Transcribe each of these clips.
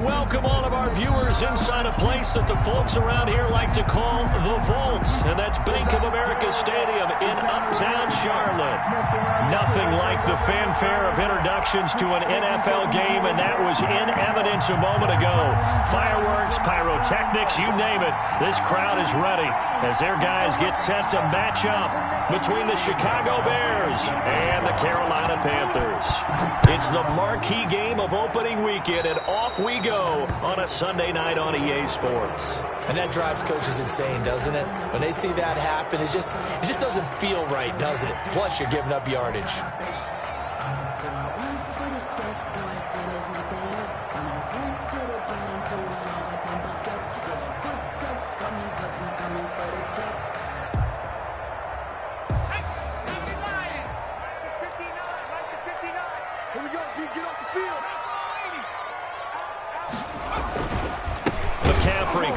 welcome all of our viewers inside a place that the folks around here like to call the Vault, and that's Bank of America Stadium in Uptown Charlotte. Nothing like the fanfare of introductions to an NFL game, and that was in evidence a moment ago. Fireworks, pyrotechnics, you name it. This crowd is ready as their guys get set to match up between the Chicago Bears and the Carolina Panthers. It's the marquee game of opening weekend, and off we go on a Sunday night on EA Sports. And that drives coaches insane, doesn't it? When they see that happen, it just doesn't feel right, does it? Plus, you're giving up yardage.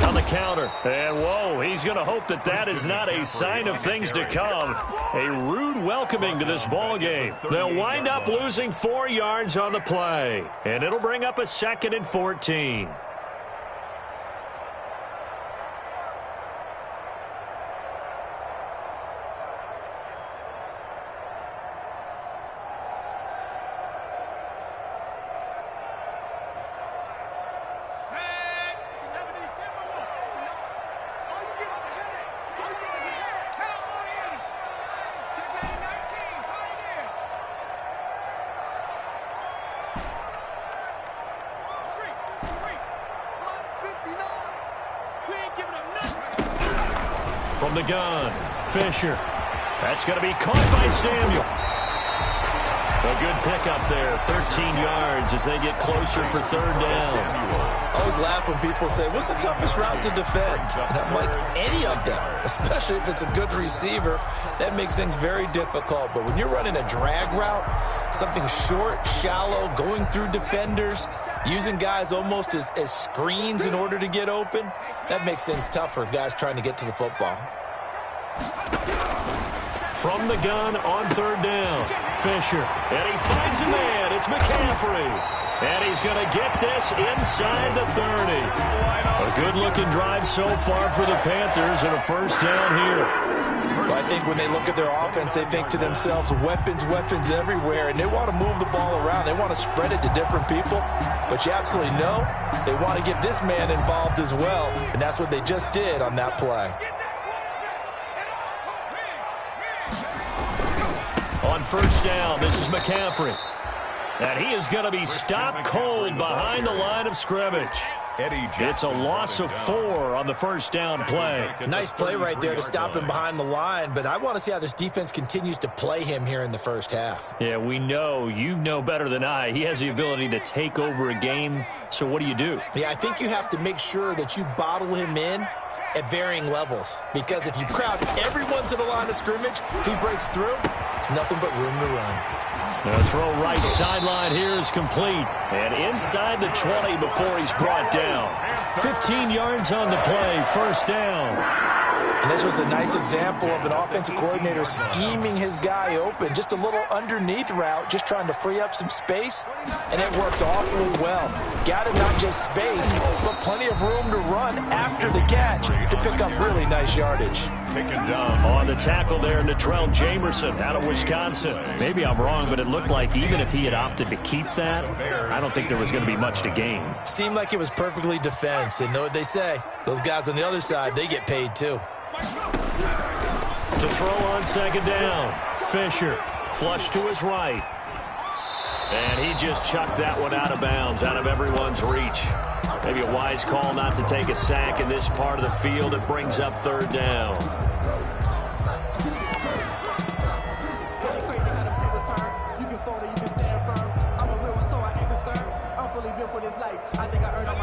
On the counter, and whoa, he's going to hope that that is not a sign of things to come. A rude welcoming to this ball game. They'll wind up losing 4 yards on the play, and it'll bring up a 2nd and 14. From the gun, Fisher. That's going to be caught by Samuel. A good pickup there, 13 yards as they get closer for 3rd down. I always laugh when people say, what's the toughest route to defend? And I'm like, any of them, especially if it's a good receiver. That makes things very difficult. But when you're running a drag route, something short, shallow, going through defenders, using guys almost as screens in order to get open, that makes things tough for guys trying to get to the football. From the gun on 3rd down, Fisher. And he finds a man. It's McCaffrey. And he's going to get this inside the 30. A good-looking drive so far for the Panthers and a 1st down here. Well, I think when they look at their offense, they think to themselves, weapons, weapons everywhere, and they want to move the ball around. They want to spread it to different people. But you absolutely know they want to get this man involved as well, and that's what they just did on that play. On 1st down, this is McCaffrey. And he is going to be stopped cold behind the line of scrimmage. It's a loss of 4 on the 1st down play. Nice play right there to stop him behind the line, but I want to see how this defense continues to play him here in the 1st half. Yeah, we know. You know better than I. He has the ability to take over a game, so what do you do? Yeah, I think you have to make sure that you bottle him in at varying levels, because if you crowd everyone to the line of scrimmage, if he breaks through, there's nothing but room to run. The throw right sideline here is complete. And inside the 20 before he's brought down. 15 yards on the play, 1st down. And this was a nice example of an offensive coordinator scheming his guy open. Just a little underneath route, just trying to free up some space, and it worked awfully well. Got him not just space, but plenty of room to run after the catch to pick up really nice yardage. Taken down on the tackle there, Natrell Jamerson out of Wisconsin. Maybe I'm wrong, but it looked like even if he had opted to keep that, I don't think there was going to be much to gain. Seemed like it was perfectly defense, and know what they say. Those guys on the other side, they get paid too. To throw on 2nd down, Fisher, flush to his right. And he just chucked that one out of bounds, out of everyone's reach. Maybe a wise call not to take a sack in this part of the field. It brings up 3rd down.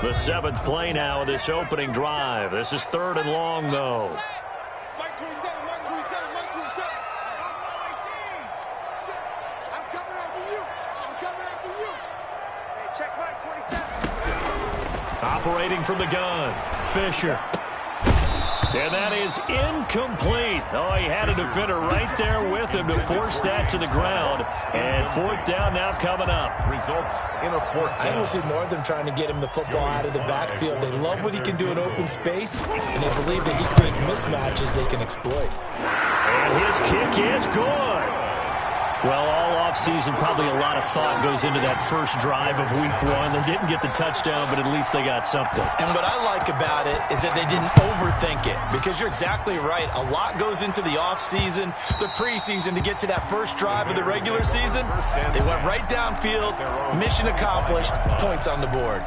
The 7th play now of this opening drive. This is 3rd and long, though. Operating from the gun, Fisher. And that is incomplete. Oh, he had a defender right there with him to force that to the ground. And fourth down now coming up. Results in a fourth down. I will see more of them trying to get him the football out of the backfield. They love what he can do in open space, and they believe that he creates mismatches they can exploit. And his kick is good. Well, all offseason, probably a lot of thought goes into that first drive of week one. They didn't get the touchdown, but at least they got something. And what I like about it is that they didn't overthink it, because you're exactly right. A lot goes into the offseason, the preseason to get to that first drive of the regular season. They went right downfield, mission accomplished, points on the board.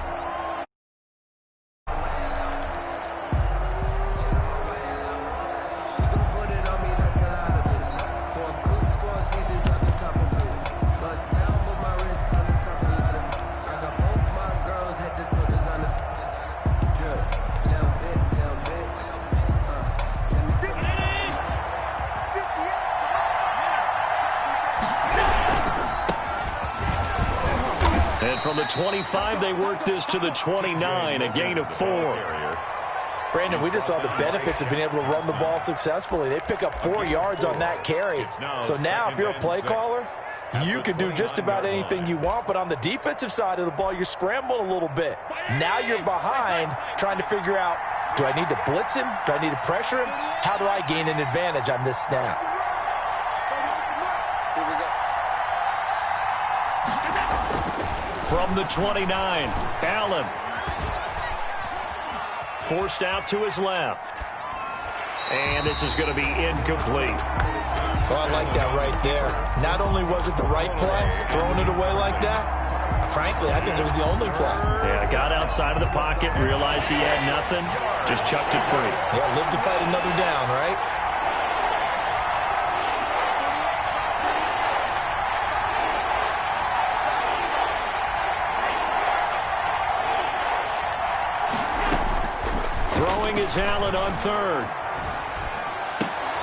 And from the 25, they work this to the 29, a gain of 4. Brandon, we just saw the benefits of being able to run the ball successfully. They pick up 4 yards on that carry. So now if you're a play caller, you can do just about anything you want. But on the defensive side of the ball, you're scrambling a little bit. Now you're behind trying to figure out, do I need to blitz him? Do I need to pressure him? How do I gain an advantage on this snap? From the 29, Allen. Forced out to his left. And this is going to be incomplete. Oh, I like that right there. Not only was it the right play, throwing it away like that, frankly, I think it was the only play. Yeah, got outside of the pocket, realized he had nothing, just chucked it free. Yeah, live to fight another down, right? Throwing is Allen on third.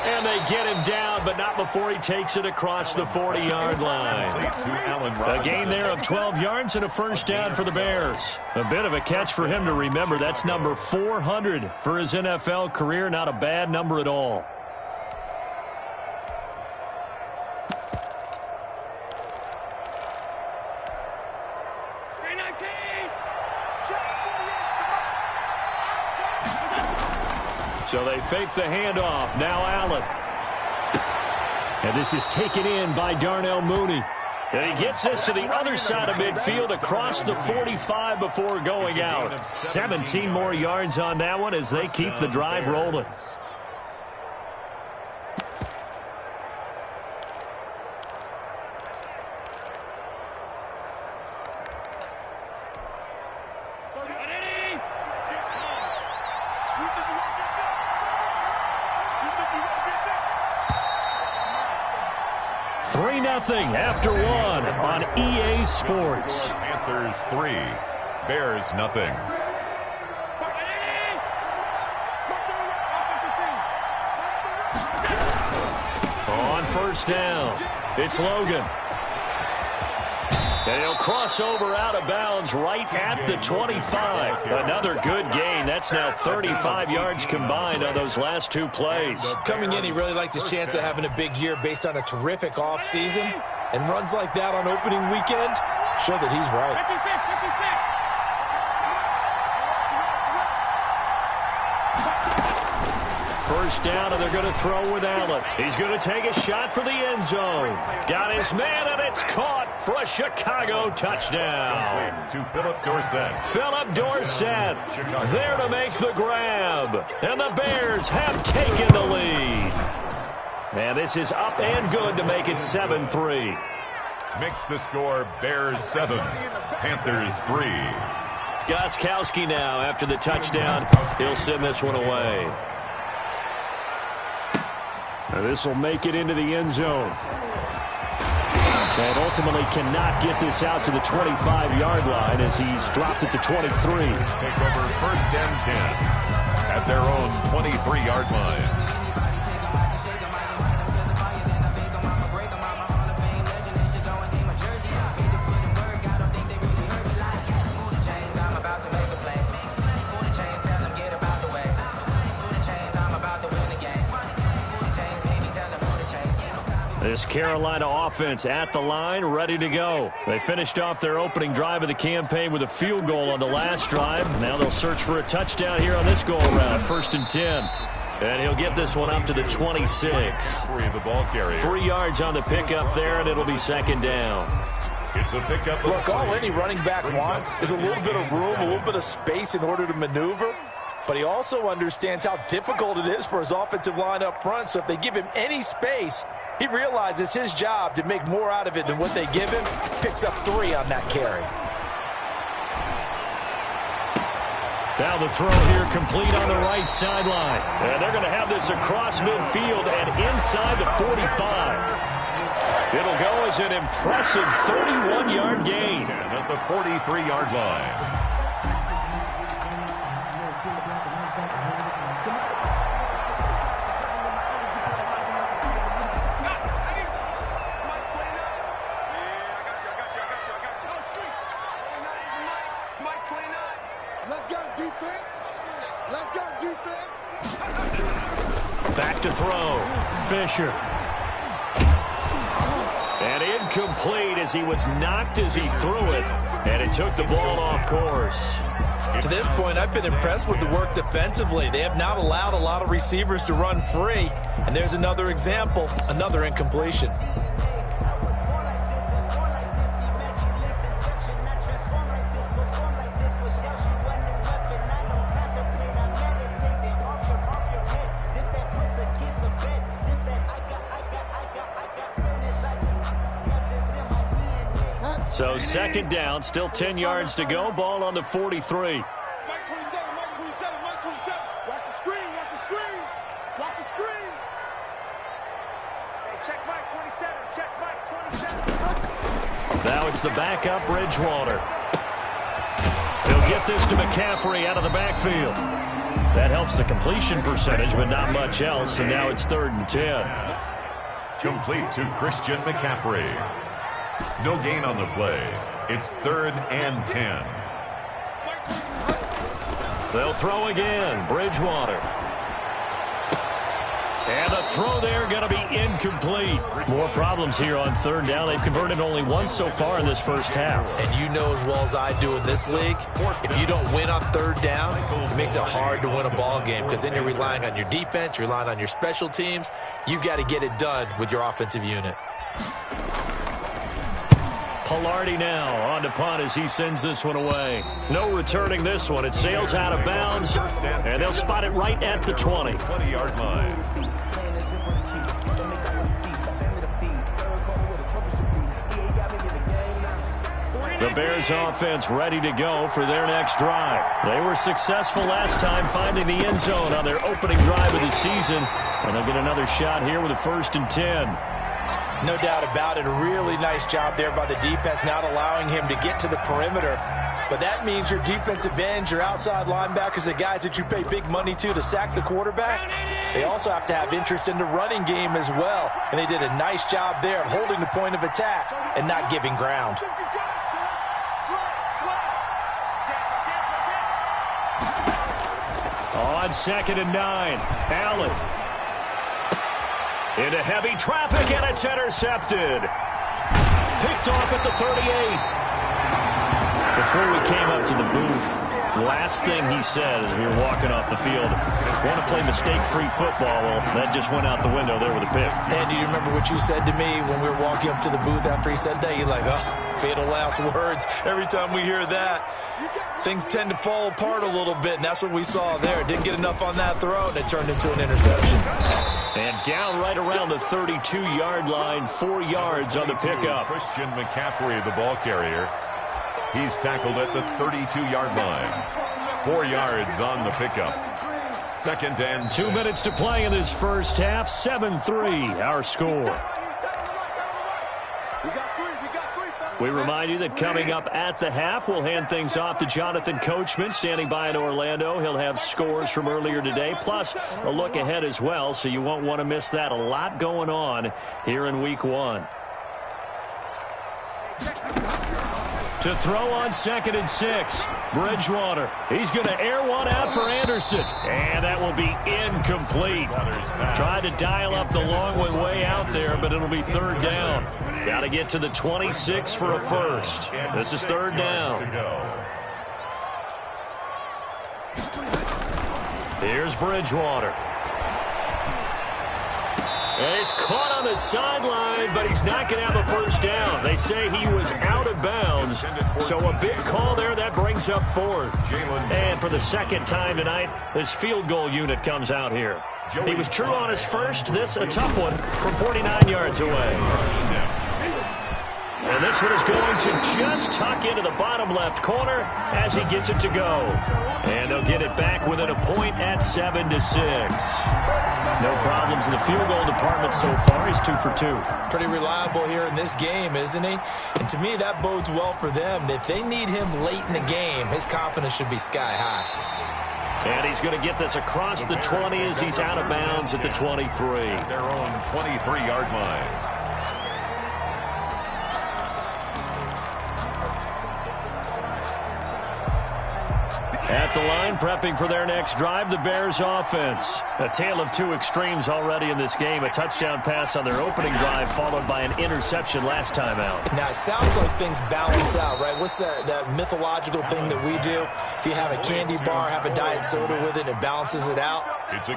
And they get him down, but not before he takes it across the 40-yard line. A gain there of 12 yards and a first down for the Bears. A bit of a catch for him to remember. That's number 400 for his NFL career. Not a bad number at all. So they fake the handoff. Now Allen. And this is taken in by Darnell Mooney. And he gets this to the other side of midfield across the 45 before going out. 17 more yards on that one as they keep the drive rolling. After one on EA Sports. Panthers 3, Bears nothing. On first down, it's Logan. And he'll cross over out of bounds right at the 25. Another good gain. That's now 35 yards combined on those last 2 plays. Coming in, he really liked his chance of having a big year based on a terrific offseason. And runs like that on opening weekend show that he's right. First down, and they're going to throw with Allen. He's going to take a shot for the end zone. Got his man, and it's caught for a Chicago touchdown. To Philip Dorsett. Philip Dorsett there to make the grab. And the Bears have taken the lead. And this is up and good to make it 7-3. Makes the score Bears 7, Panthers 3. Gostkowski now after the touchdown. He'll send this one away. And this will make it into the end zone. And ultimately cannot get this out to the 25-yard line as he's dropped at the 23. Take over first and 10 at their own 23-yard line. This Carolina offense at the line, ready to go. They finished off their opening drive of the campaign with a field goal on the last drive. Now they'll search for a touchdown here on this go-around. 1st and 10. And he'll get this one up to the 26. The ball carrier. 3 yards on the pickup there, and it'll be 2nd down. It's a pickup. Look, all any running back wants is a little bit of room, a little bit of space in order to maneuver. But he also understands how difficult it is for his offensive line up front. So if they give him any space, he realizes his job to make more out of it than what they give him. Picks up 3 on that carry. Now the throw here complete on the right sideline. And they're going to have this across midfield and inside the 45. It'll go as an impressive 31-yard gain. At the 43-yard line. Back to throw. Fisher. And incomplete as he was knocked as he threw it. And it took the ball off course. To this point, I've been impressed with the work defensively. They have not allowed a lot of receivers to run free. And there's another example, another incompletion. So 2nd down, still 10 yards to go. Ball on the 43. Mike 27, Mike 27, Mike 27. Watch the screen, watch the screen. Watch the screen. Hey, check Mike 27, check Mike 27. Now it's the backup, Bridgewater. He'll get this to McCaffrey out of the backfield. That helps the completion percentage, but not much else, and now it's 3rd and 10. Complete to Christian McCaffrey. No gain on the play. It's 3rd and 10. They'll throw again. Bridgewater. And the throw there going to be incomplete. More problems here on 3rd down. They've converted only once so far in this first half. And you know as well as I do in this league, if you don't win on 3rd down, it makes it hard to win a ball game because then you're relying on your defense, you're relying on your special teams. You've got to get it done with your offensive unit. Pilardi now on to punt as he sends this one away. No returning this one. It sails out of bounds, and they'll spot it right at the 20. 20-yard line. The Bears offense ready to go for their next drive. They were successful last time finding the end zone on their opening drive of the season, and they'll get another shot here with a 1st and 10. No doubt about it. A really nice job there by the defense, not allowing him to get to the perimeter. But that means your defensive ends, your outside linebackers, the guys that you pay big money to sack the quarterback, they also have to have interest in the running game as well. And they did a nice job there of holding the point of attack and not giving ground. On 2nd and 9, Allen. Into heavy traffic, and it's intercepted. Picked off at the 38. Before we came up to the booth, last thing he said as we were walking off the field, want to play mistake-free football. Well, that just went out the window there with a pick. And do you remember what you said to me when we were walking up to the booth after he said that? You're like, oh, fatal last words. Every time we hear that, things tend to fall apart a little bit, and that's what we saw there. Didn't get enough on that throw, and it turned into an interception. And down right around the 32-yard line, 4 yards on the pickup. Christian McCaffrey, the ball carrier. He's tackled at the 32-yard line. 4 yards on the pickup. 2nd and 2 minutes to play in this first half. 7-3, our score. We remind you that coming up at the half, we'll hand things off to Jonathan Coachman, standing by in Orlando. He'll have scores from earlier today, plus a look ahead as well, so you won't want to miss that. A lot going on here in Week 1. To throw on 2nd and 6. Bridgewater. He's going to air one out for Anderson. And that will be incomplete. Tried to dial up the long one way out there, but it'll be 3rd down. Got to get to the 26 for a first. This is 3rd down. Here's Bridgewater. And he's caught on the sideline, but he's not going to have a first down. They say he was out of bounds, so a big call there. That brings up 4th. And for the 2nd time tonight, his field goal unit comes out here. He was true on his first. This a tough one from 49 yards away. And this one is going to just tuck into the bottom left corner as he gets it to go. And they'll get it back within a point at 7-6. No problems in the field goal department so far. He's 2 for 2. Pretty reliable here in this game, isn't he? And to me, that bodes well for them. If they need him late in the game, his confidence should be sky high. And he's going to get this across the 20 as he's out of bounds at the 23. Their own 23-yard line. At the line, prepping for their next drive, the Bears offense. A tale of 2 extremes already in this game. A touchdown pass on their opening drive, followed by an interception last time out. Now, it sounds like things balance out, right? What's that mythological thing that we do? If you have a candy bar, have a diet soda with it, it balances it out.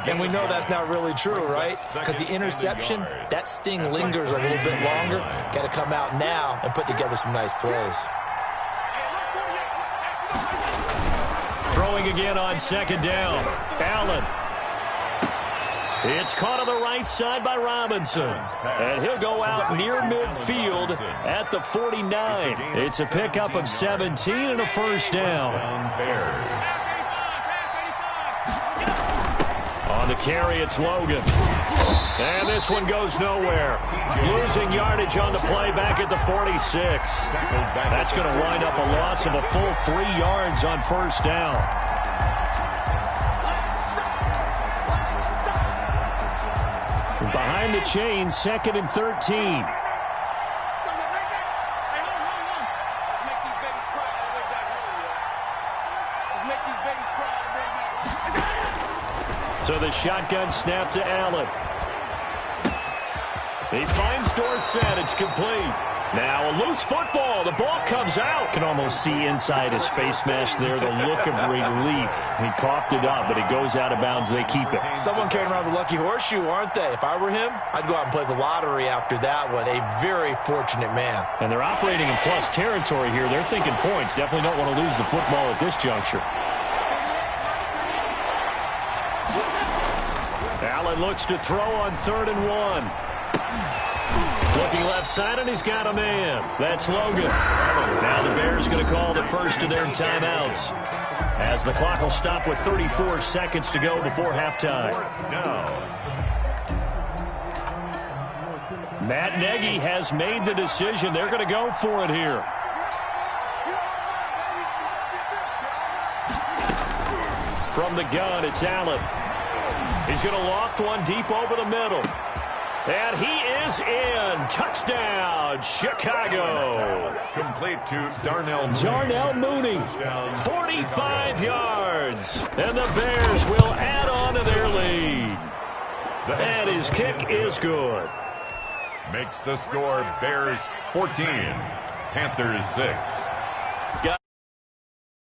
And we know that's not really true, right? Because the interception, that sting lingers a little bit longer. Got to come out now and put together some nice plays. Throwing again on 2nd down. Allen. It's caught on the right side by Robinson. And he'll go out near midfield at the 49. It's a pickup of 17 and a first down. On the carry, it's Logan. And this one goes nowhere. Losing yardage on the play back at the 46. That's going to wind up a loss of a full 3 yards on first down. Behind the chain, 2nd and 13. So the shotgun snap to Allen. He finds Dorsett. It's complete. Now a loose football. The ball comes out. Can almost see inside his face mesh there the look of relief. He coughed it up, but it goes out of bounds. They keep it. Someone carrying around the lucky horseshoe, aren't they? If I were him, I'd go out and play the lottery after that one. A very fortunate man. And they're operating in plus territory here. They're thinking points. Definitely don't want to lose the football at this juncture. Allen looks to throw on 3rd and 1. Looking left side, and he's got a man. That's Logan. Now the Bears going to call the first of their timeouts, as the clock will stop with 34 seconds to go before halftime. Matt Nagy has made the decision. They're going to go for it here. From the gun, it's Allen. He's going to loft one deep over the middle. And he is in. Touchdown, Chicago. Complete to Darnell Mooney. 45 yards. And the Bears will add on to their lead. And his kick is good. Makes the score Bears 14, Panthers 6. Got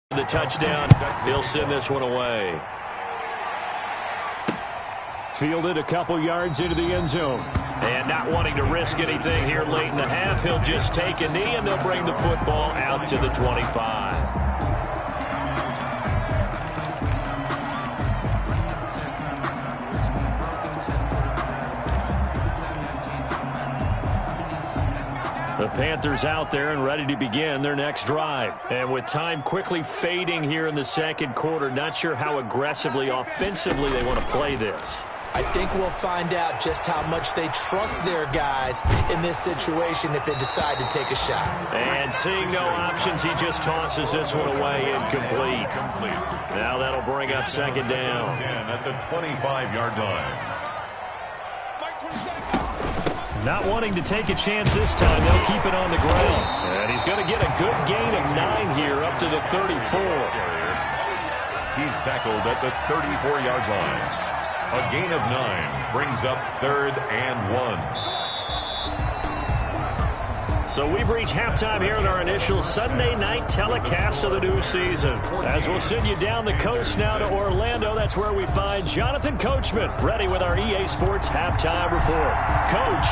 the touchdown. He'll send this one away. Fielded a couple yards into the end zone. And not wanting to risk anything here late in the half, he'll just take a knee, and they'll bring the football out to the 25. The Panthers out there and ready to begin their next drive. And with time quickly fading here in the second quarter, not sure how aggressively, offensively they want to play this. I think we'll find out just how much they trust their guys in this situation if they decide to take a shot. And seeing no options, he just tosses this one away incomplete. Now that'll bring up 2nd down. 10 at the 25-yard line. Not wanting to take a chance this time, they'll keep it on the ground. And he's going to get a good gain of up to the 34. He's tackled at the 34-yard line. A gain of 9 brings up 3rd and 1. So we've reached halftime here in our initial Sunday night telecast of the new season. As we'll send you down the coast now to Orlando, that's where we find Jonathan Coachman, ready with our EA Sports halftime report. Coach,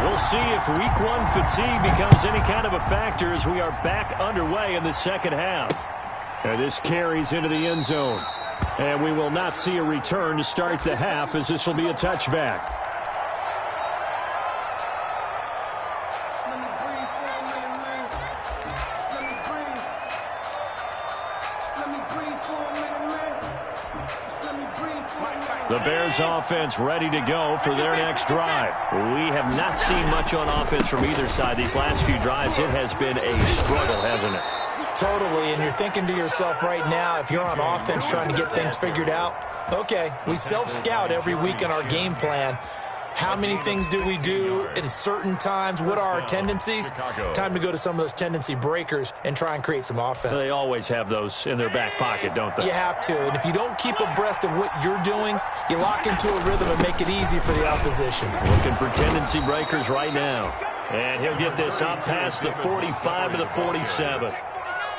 we'll see if week 1 fatigue becomes any kind of a factor as we are back underway in the second half. And this carries into the end zone. And we will not see a return to start the half, as this will be a touchback. The Bears offense ready to go for their next drive. We have not seen much on offense from either side. These last few drives, it has been a struggle, hasn't it? Totally, and you're thinking to yourself right now, if you're on offense trying to get things figured out, okay, we self-scout every week in our game plan. How many things do we do at certain times? What are our tendencies? Time to go to some of those tendency breakers and try and create some offense. They always have those in their back pocket, don't they? You have to, and if you don't keep abreast of what you're doing, you lock into a rhythm and make it easy for the opposition. Looking for tendency breakers right now. And he'll get this up past the 45 to the 47.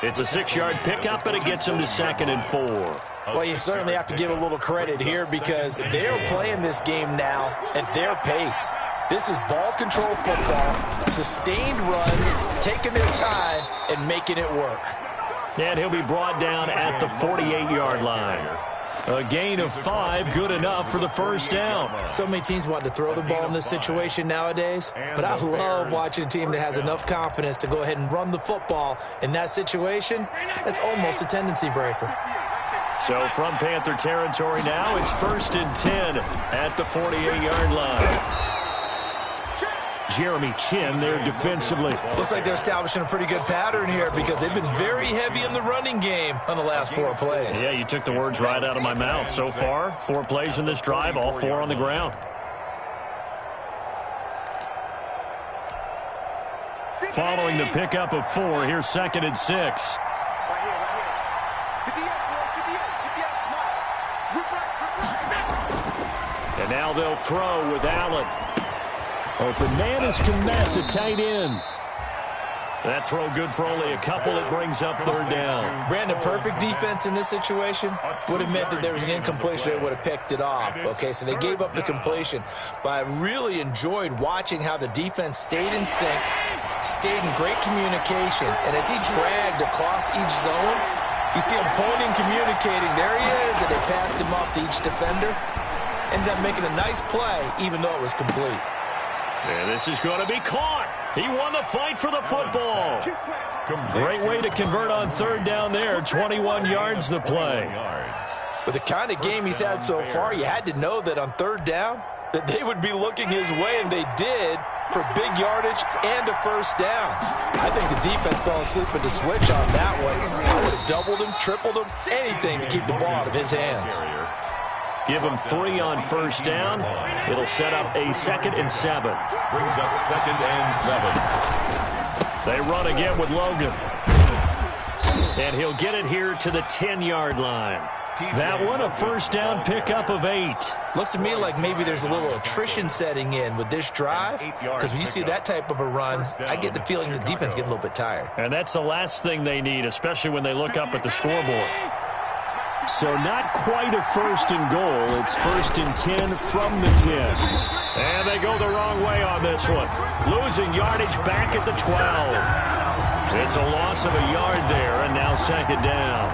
It's a 6-yard pickup, and it gets him to 2nd and 4. Well, you certainly have to give a little credit here because they're playing this game now at their pace. This is ball control football, sustained runs, taking their time, and making it work. And he'll be brought down at the 48-yard line. A gain of 5, good enough for the first down. So many teams want to throw the ball in this situation nowadays, but I love watching a team that has enough confidence to go ahead and run the football. In that situation, that's almost a tendency breaker. So from Panther territory now, it's 1st and 10 at the 48-yard line. Jeremy Chin there defensively. Looks like they're establishing a pretty good pattern here because they've been very heavy in the running game on the last 4 plays. Yeah, you took the words right out of my mouth. So far, 4 plays in this drive, all 4 on the ground. Following the pickup of 4, here's 2nd and 6. And now they'll throw with Allen. Open man is Kmet, the tight end. That throw good for only a couple. It brings up 3rd down. Brandon, perfect defense in this situation would have meant that there was an incompletion. They would have picked it off. Okay, so they gave up the completion. But I really enjoyed watching how the defense stayed in sync, stayed in great communication. And as he dragged across each zone, you see him pointing, communicating. There he is, and they passed him off to each defender. Ended up making a nice play, even though it was complete. And this is going to be caught. He won the fight for the football. Great way to convert on 3rd down there. 21 yards the play. With the kind of game he's had so far, you had to know that on 3rd down that they would be looking his way, and they did, for big yardage and a 1st down. I think the defense fell asleep at the switch on that one. I would have doubled him, tripled him, anything to keep the ball out of his hands. Give him 3 on 1st down. It'll set up a 2nd and 7. Brings up 2nd and 7. They run again with Logan. And he'll get it here to the 10-yard line. That one, a 1st down pickup of 8. Looks to me like maybe there's a little attrition setting in with this drive, because when you see that type of a run, I get the feeling the defense getting a little bit tired. And that's the last thing they need, especially when they look up at the scoreboard. So not quite a 1st and goal. It's 1st and 10 from the 10. And they go the wrong way on this one. Losing yardage back at the 12. It's a loss of a yard there, and now 2nd down.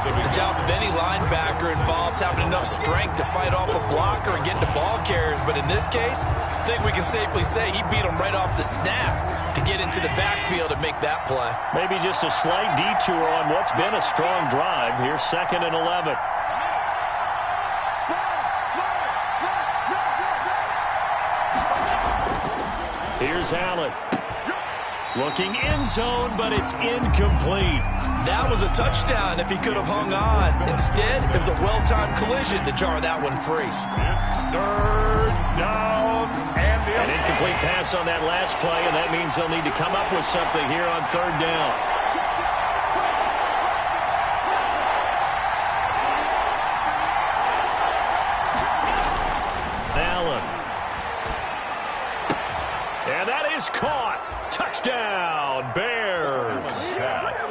The job of any linebacker involves having enough strength to fight off a blocker and get to ball carriers. But in this case, I think we can safely say he beat him right off the snap to get into the backfield and make that play. Maybe just a slight detour on what's been a strong drive. Here's 2nd and 11. Here's Allen. Looking end zone, but it's incomplete. That was a touchdown if he could have hung on. Instead, it was a well-timed collision to jar that one free. 3rd down. And an incomplete pass on that last play, and that means they'll need to come up with something here on 3rd down.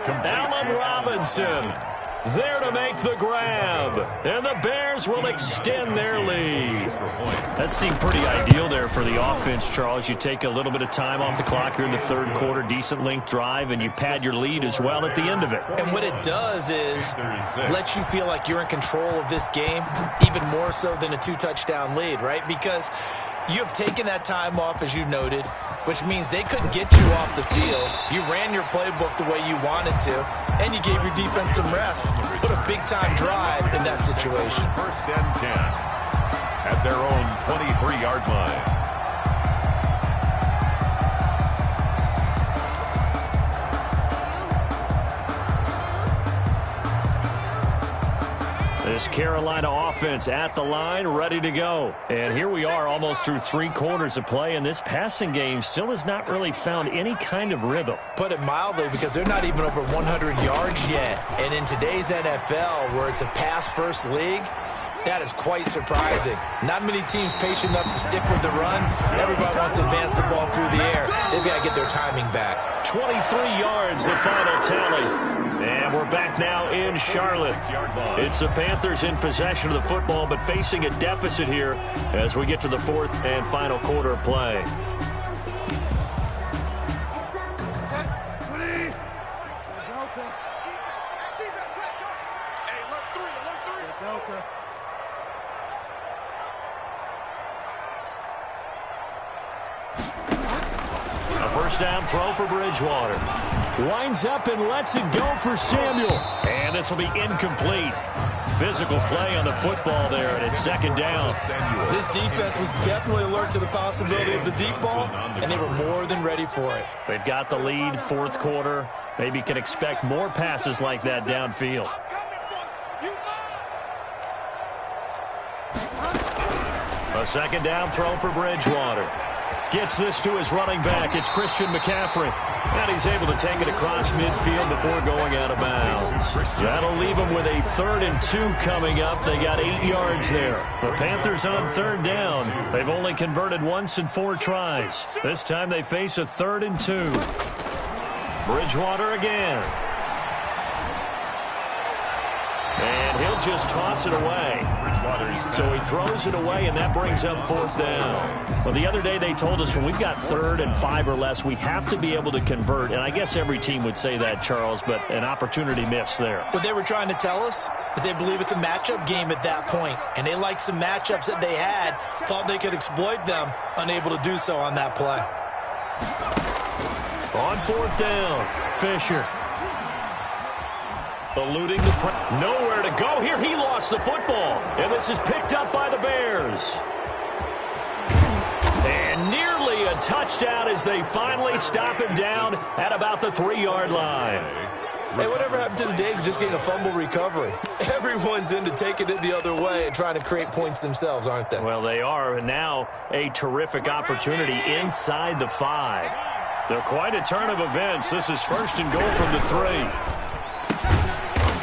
Allen Robinson there to make the grab. And the Bears will extend their lead. That seemed pretty ideal there for the offense, Charles. You take a little bit of time off the clock here in the third quarter, decent length drive, and you pad your lead as well at the end of it. And what it does is let you feel like you're in control of this game, even more so than a 2-touchdown lead, right? Because you have taken that time off, as you noted, which means they couldn't get you off the field. You ran your playbook the way you wanted to, and you gave your defense some rest. Put a big-time drive in that situation. First and 10 at their own 23-yard line. This Carolina offense at the line, ready to go. And here we are almost through 3 quarters of play, and this passing game still has not really found any kind of rhythm. Put it mildly, because they're not even over 100 yards yet. And in today's NFL, where it's a pass-first league, that is quite surprising. Not many teams patient enough to stick with the run. Everybody wants to advance the ball through the air. They've got to get their timing back. 23 yards, the final tally. And we're back now in Charlotte. It's the Panthers in possession of the football, but facing a deficit here as we get to the 4th and final quarter of play. A first down throw for Bridgewater. Winds up and lets it go for Samuel. And this will be incomplete. Physical play on the football there, and it's second down. This defense was definitely alert to the possibility of the deep ball, and they were more than ready for it. They've got the lead, 4th quarter. Maybe can expect more passes like that downfield. A second down throw for Bridgewater. Gets this to his running back. It's Christian McCaffrey. And he's able to take it across midfield before going out of bounds. That'll leave him with a 3rd and 2 coming up. They got 8 yards there. The Panthers on 3rd down. They've only converted once in 4 tries. This time they face a 3rd and 2. Bridgewater again. And he'll just toss it away. So he throws it away, and that brings up 4th down. Well, the other day they told us when we've got 3rd and 5 or less, we have to be able to convert. And I guess every team would say that, Charles, but an opportunity missed there. What they were trying to tell us is they believe it's a matchup game at that point. And they liked some matchups that they had, thought they could exploit them, unable to do so on that play. On 4th down, Fisher. Eluding the pressure. Nowhere to go here. He lost the football. And this is picked up by the Bears. And nearly a touchdown as they finally stop him down at about the 3-yard line. Hey, whatever happened to the days of just getting a fumble recovery? Everyone's into taking it the other way and trying to create points themselves, aren't they? Well, they are. And now a terrific opportunity inside the 5. They're quite a turn of events. This is 1st and goal from the 3.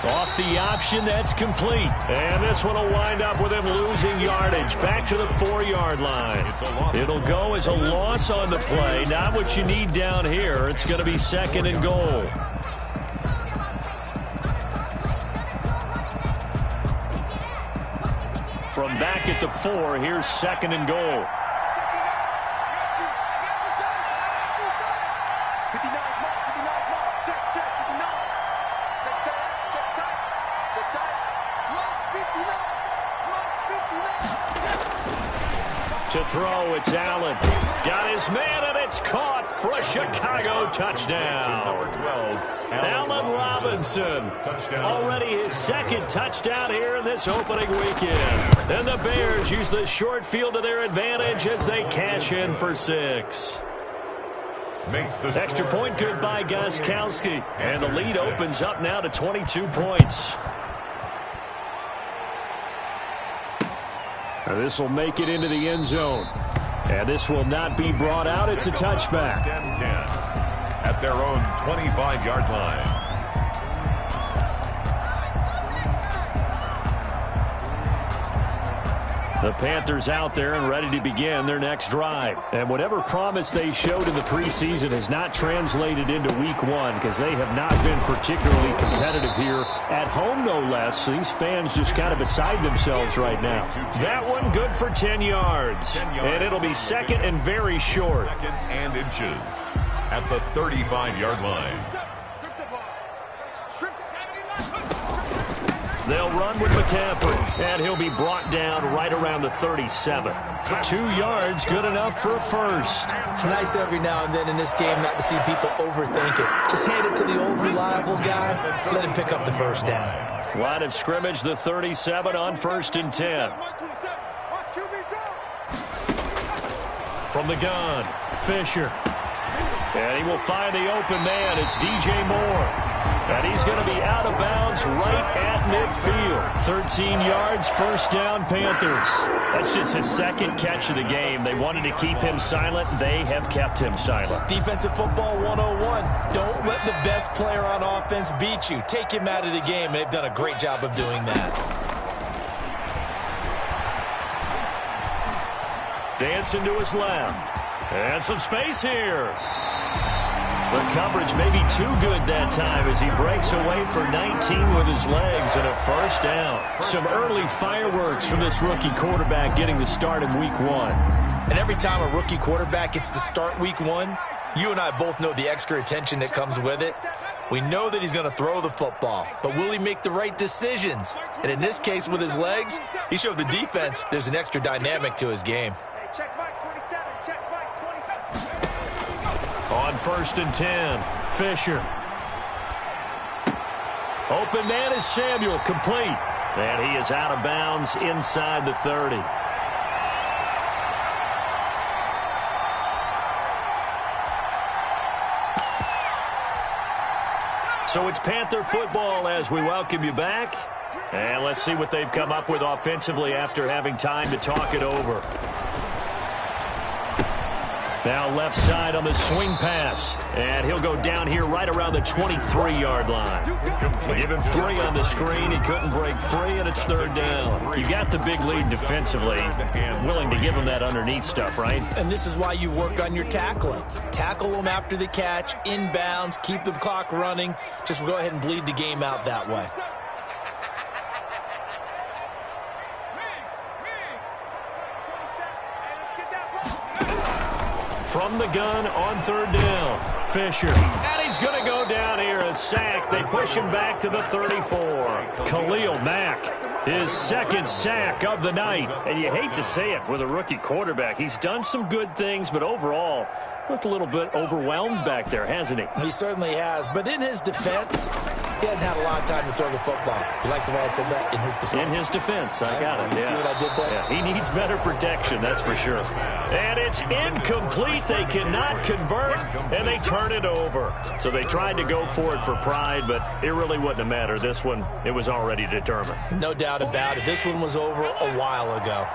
Off the option, that's complete. And this one will wind up with him losing yardage back to the 4-yard line. It'll go as a loss on the play. Not what you need down here. It's going to be 2nd and goal. From back at the 4, here's 2nd and goal. To throw, it's Allen. Got his man, and it's caught for a Chicago touchdown. Allen Robinson. Already his 2nd touchdown here in this opening weekend. And the Bears use the short field to their advantage as they cash in for 6. Extra point good by Gostkowski. And the lead opens up now to 22 points. This will make it into the end zone. And this will not be brought out. It's a touchback. At their own 25-yard line. The Panthers out there and ready to begin their next drive. And whatever promise they showed in the preseason has not translated into week one because they have not been particularly competitive here at home, no less. So these fans just kind of beside themselves right now. That one good for 10 yards. And it'll be second and very short. Second and inches at the 35-yard line. They'll run with McCaffrey, and he'll be brought down right around the 37. 2 yards, good enough for a first. It's nice every now and then in this game not to see people overthink it. Just hand it to the old reliable guy, let him pick up the first down. Line of scrimmage, the 37 on 1st and 10. From the gun, Fisher. And he will find the open man. It's DJ Moore. And he's going to be out of bounds right at midfield. 13 yards, first down, Panthers. That's just his second catch of the game. They wanted to keep him silent. They have kept him silent. Defensive football 101. Don't let the best player on offense beat you. Take him out of the game, and they've done a great job of doing that. Dancing to his left. And some space here. The coverage may be too good that time as he breaks away for 19 with his legs and a first down. Some early fireworks from this rookie quarterback getting the start in week one. And every time a rookie quarterback gets to start week one, you and I both know the extra attention that comes with it. We know that he's going to throw the football, but will he make the right decisions? And in this case, with his legs, he showed the defense there's an extra dynamic to his game. Check Mike 27, check Mike 27. On 1st and 10, Fisher. Open man is Samuel, complete. And he is out of bounds inside the 30. So it's Panther football as we welcome you back. And let's see what they've come up with offensively after having time to talk it over. Now left side on the swing pass. And he'll go down here right around the 23-yard line. Give him 3 on the screen. He couldn't break free, and it's 3rd down. You got the big lead defensively. Willing to give him that underneath stuff, right? And this is why you work on your tackling. Tackle them after the catch, inbounds, keep the clock running. Just go ahead and bleed the game out that way. From the gun on 3rd down, Fisher. And he's going to go down here, a sack. They push him back to the 34. Khalil Mack, his 2nd sack of the night. And you hate to say it with a rookie quarterback. He's done some good things, but overall, looked a little bit overwhelmed back there, hasn't he? He certainly has. But in his defense, he hasn't had a lot of time to throw the football. You like the way I said that? In his defense? In his defense. I got it. You see what I did there? Yeah, he needs better protection, that's for sure. And it's incomplete. They cannot convert, and they turn it over. So they tried to go for it for pride, but it really wouldn't have mattered. This one, it was already determined. No doubt about it. This one was over a while ago.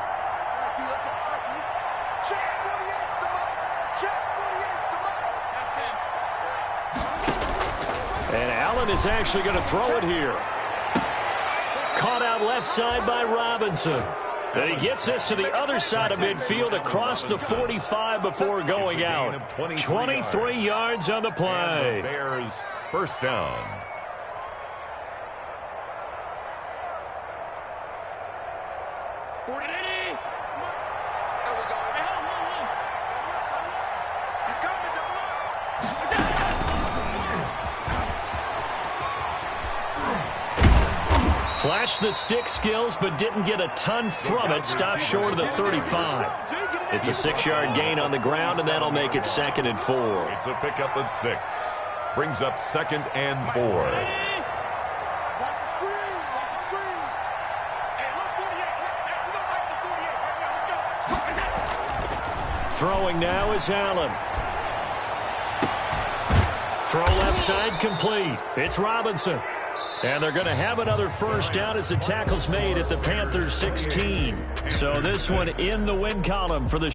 And Allen is actually going to throw it here. Caught out left side by Robinson. And he gets this to the other side of midfield across the 45 before going out. 23 yards on the play. And the Bears first down. Flashed the stick skills, but didn't get a ton from it. Stopped short of the 35. It's a 6-yard gain on the ground, and that'll make it 2nd and 4. It's a pickup of 6. Brings up 2nd and 4. Throwing now is Allen. Throw left side complete. It's Robinson. And they're going to have another first down as the tackle's made at the Panthers 16. So this one in the win column for the